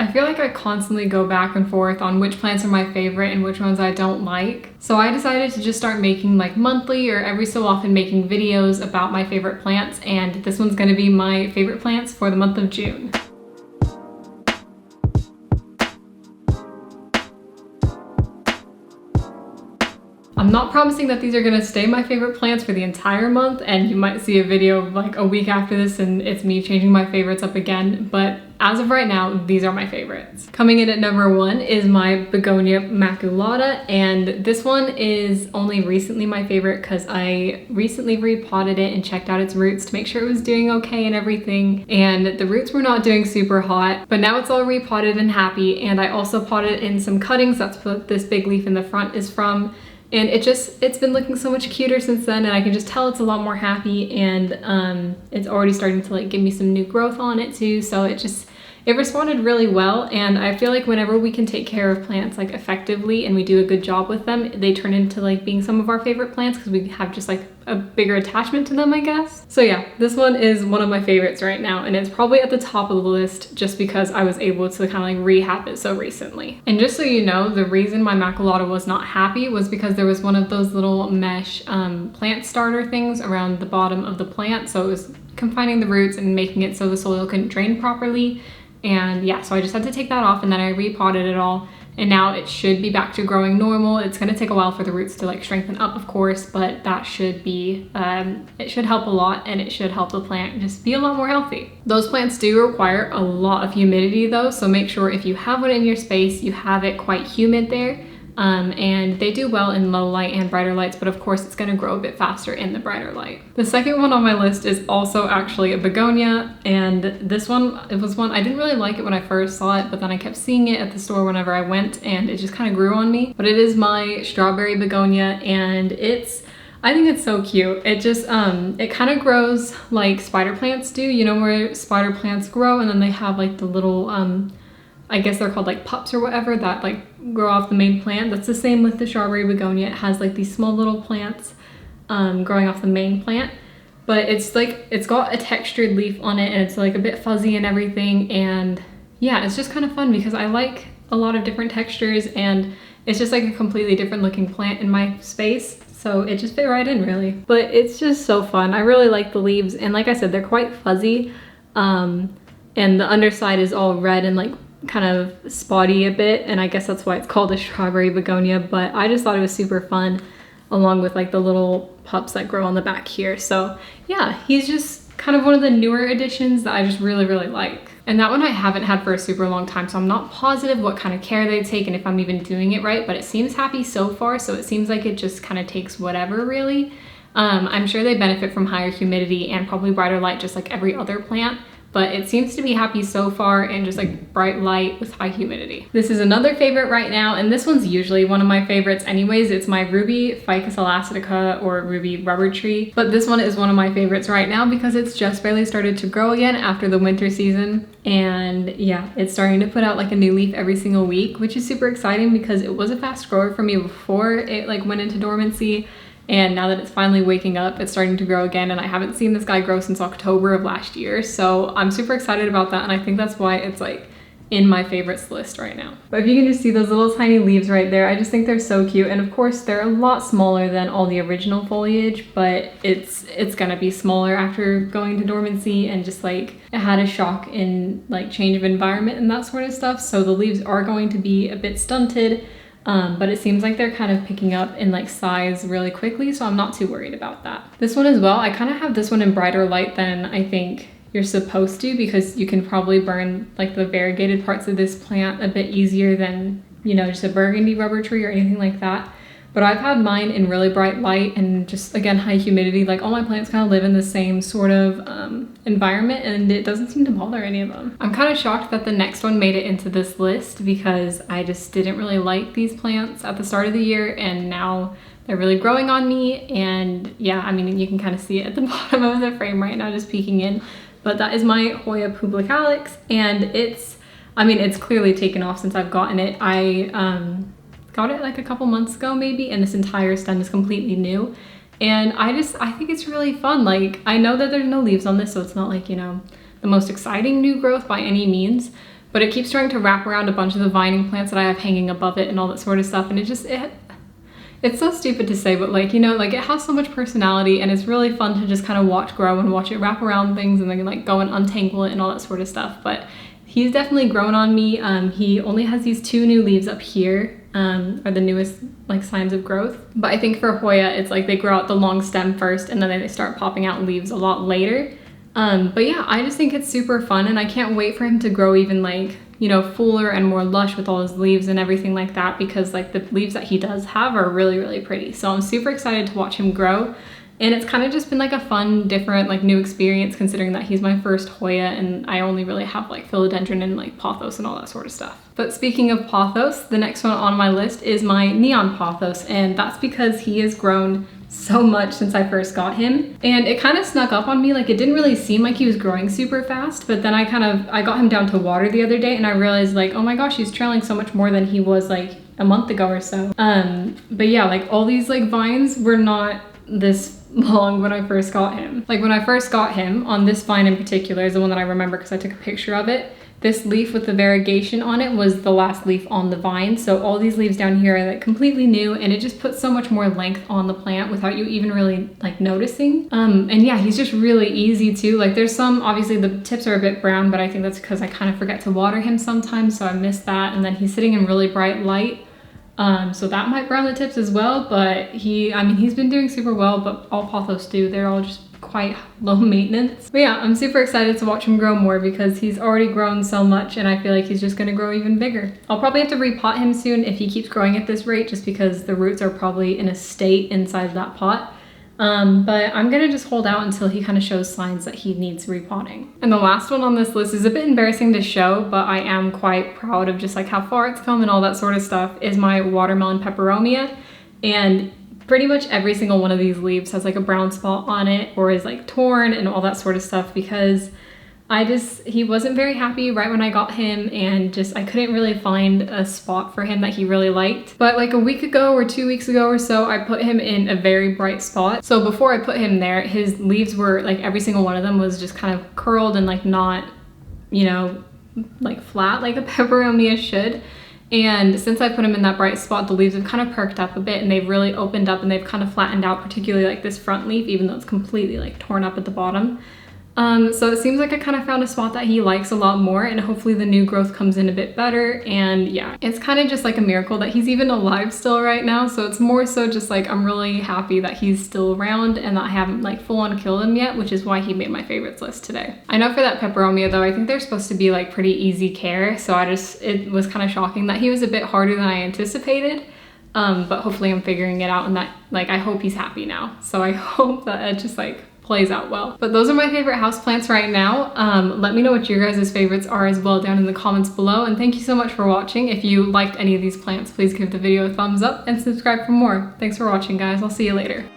I feel like I constantly go back and forth on which plants are my favorite and which ones I don't like. So I decided to just start making like monthly or every so often making videos about my favorite plants, and this one's gonna be my favorite plants for the month of June. I'm not promising that these are gonna stay my favorite plants for the entire month, and you might see a video like a week after this and it's me changing my favorites up again, but as of right now, these are my favorites. Coming in at number 1 is my Begonia maculata, and this one is only recently my favorite because I recently repotted it and checked out its roots to make sure it was doing okay and everything, and the roots were not doing super hot, but now it's all repotted and happy, and I also potted in some cuttings. That's what this big leaf in the front is from. And it's been looking so much cuter since then, and I can just tell it's a lot more happy, and it's already starting to like give me some new growth on it too. So it responded really well, and I feel like whenever we can take care of plants like effectively and we do a good job with them, they turn into like being some of our favorite plants because we have just like a bigger attachment to them, I guess. So yeah, this one is one of my favorites right now, and it's probably at the top of the list just because I was able to kind of like rehab it so recently. And just so you know, the reason my maculata was not happy was because there was one of those little mesh plant starter things around the bottom of the plant, so it was confining the roots and making it so the soil couldn't drain properly. And yeah, so I just had to take that off, and then I repotted it all, and now it should be back to growing normal. It's going to take a while for the roots to like strengthen up, of course, but that should be, it should help a lot, and it should help the plant just be a lot more healthy. Those plants do require a lot of humidity though, so make sure if you have one in your space, you have it quite humid there. And they do well in low light and brighter lights, but of course it's going to grow a bit faster in the brighter light. The second one on my list is also actually a begonia, and this one, it was one, I didn't really like it when I first saw it, but then I kept seeing it at the store whenever I went, and it just kind of grew on me. But it is my strawberry begonia, and I think it's so cute. It just, it kind of grows like spider plants do, you know, where spider plants grow and then they have like the little, I guess they're called like pups or whatever that like grow off the main plant. That's the same with the strawberry begonia. It has like these small little plants growing off the main plant, but it's like, it's got a textured leaf on it, and it's like a bit fuzzy and everything. And yeah, it's just kind of fun because I like a lot of different textures, and it's just like a completely different looking plant in my space. So it just fit right in really. But it's just so fun. I really like the leaves, and like I said, they're quite fuzzy. And the underside is all red and like kind of spotty a bit, and I guess that's why it's called a strawberry begonia, but I just thought it was super fun, along with like the little pups that grow on the back here. So yeah, he's just kind of one of the newer additions that I just really like. And that one I haven't had for a super long time, so I'm not positive what kind of care they take and if I'm even doing it right, but it seems happy so far, so it seems like it just kind of takes whatever really. I'm sure they benefit from higher humidity and probably brighter light just like every other plant, but it seems to be happy so far and just like bright light with high humidity. This is another favorite right now, and this one's usually one of my favorites anyways. It's my ruby ficus elastica or ruby rubber tree, but this one is one of my favorites right now because it's just barely started to grow again after the winter season. And yeah, it's starting to put out like a new leaf every single week, which is super exciting because it was a fast grower for me before it like went into dormancy. And now that it's finally waking up, it's starting to grow again, and I haven't seen this guy grow since October of last year. So I'm super excited about that, and I think that's why it's like in my favorites list right now. But if you can just see those little tiny leaves right there, I just think they're so cute. And of course, they're a lot smaller than all the original foliage, but it's gonna be smaller after going to dormancy, and just like it had a shock in like change of environment and that sort of stuff. So the leaves are going to be a bit stunted. But it seems like they're kind of picking up in like size really quickly, so I'm not too worried about that. This one as well, I kind of have this one in brighter light than I think you're supposed to, because you can probably burn like the variegated parts of this plant a bit easier than, you know, just a burgundy rubber tree or anything like that. But I've had mine in really bright light and just, again, high humidity. Like all my plants kind of live in the same sort of environment, and it doesn't seem to bother any of them. I'm kind of shocked that the next one made it into this list because I just didn't really like these plants at the start of the year, and now they're really growing on me. And yeah, I mean, you can kind of see it at the bottom of the frame right now, just peeking in. But that is my HOYA PUBICALYX, and it's clearly taken off since I've gotten it. I got it like a couple months ago maybe, and this entire stem is completely new. And I think it's really fun. Like, I know that there's no leaves on this, so it's not like, you know, the most exciting new growth by any means, but it keeps trying to wrap around a bunch of the vining plants that I have hanging above it and all that sort of stuff, and it's so stupid to say, but like, you know, like it has so much personality and it's really fun to just kind of watch grow and watch it wrap around things and then like go and untangle it and all that sort of stuff. But he's definitely grown on me. He only has these 2 new leaves up here, are the newest like signs of growth. But I think for Hoya, it's like they grow out the long stem first and then they start popping out leaves a lot later. But yeah, I just think it's super fun and I can't wait for him to grow even like, you know, fuller and more lush with all his leaves and everything like that, because like the leaves that he does have are really, really pretty. So I'm super excited to watch him grow. And it's kind of just been like a fun, different, like new experience considering that he's my first Hoya and I only really have like philodendron and like pothos and all that sort of stuff. But speaking of pothos, the next one on my list is my neon pothos, and that's because he has grown so much since I first got him. And it kind of snuck up on me, like it didn't really seem like he was growing super fast, but then I got him down to water the other day and I realized like, oh my gosh, he's trailing so much more than he was like a month ago or so. But yeah, like all these like vines were not this long when I first got him. Like when I first got him, on this vine in particular is the one that I remember because I took a picture of it. This leaf with the variegation on it was the last leaf on the vine. So all these leaves down here are like completely new and it just puts so much more length on the plant without you even really like noticing. And yeah, he's just really easy too. Like there's some, obviously the tips are a bit brown, but I think that's because I kind of forget to water him sometimes. So I miss that. And then he's sitting in really bright light. So that might brown the tips as well, but he's been doing super well, but all pothos do. They're all just quite low maintenance. But yeah, I'm super excited to watch him grow more because he's already grown so much and I feel like he's just gonna grow even bigger. I'll probably have to repot him soon if he keeps growing at this rate, just because the roots are probably in a state inside that pot. But I'm gonna just hold out until he kind of shows signs that he needs repotting. And the last one on this list is a bit embarrassing to show, but I am quite proud of just like how far it's come and all that sort of stuff, is my watermelon peperomia. And pretty much every single one of these leaves has like a brown spot on it or is like torn and all that sort of stuff, because he wasn't very happy right when I got him, and just I couldn't really find a spot for him that he really liked. But like a week ago or 2 weeks ago or so, I put him in a very bright spot. So before I put him there, his leaves were like, every single one of them was just kind of curled and like not, you know, like flat like a peperomia should. And since I put him in that bright spot, the leaves have kind of perked up a bit and they've really opened up and they've kind of flattened out, particularly like this front leaf, even though it's completely like torn up at the bottom. So it seems like I kind of found a spot that he likes a lot more, and hopefully the new growth comes in a bit better. And yeah, it's kind of just like a miracle that he's even alive still right now. So it's more so just like I'm really happy that he's still around and that I haven't like full on killed him yet, which is why he made my favorites list today. I know for that peperomia though, I think they're supposed to be like pretty easy care. So it was kind of shocking that he was a bit harder than I anticipated. But hopefully I'm figuring it out, and that like I hope he's happy now. So I hope that it just like plays out well. But those are my favorite houseplants right now. Let me know what your guys' favorites are as well down in the comments below, and thank you so much for watching. If you liked any of these plants, please give the video a thumbs up and subscribe for more. Thanks for watching, guys. I'll see you later.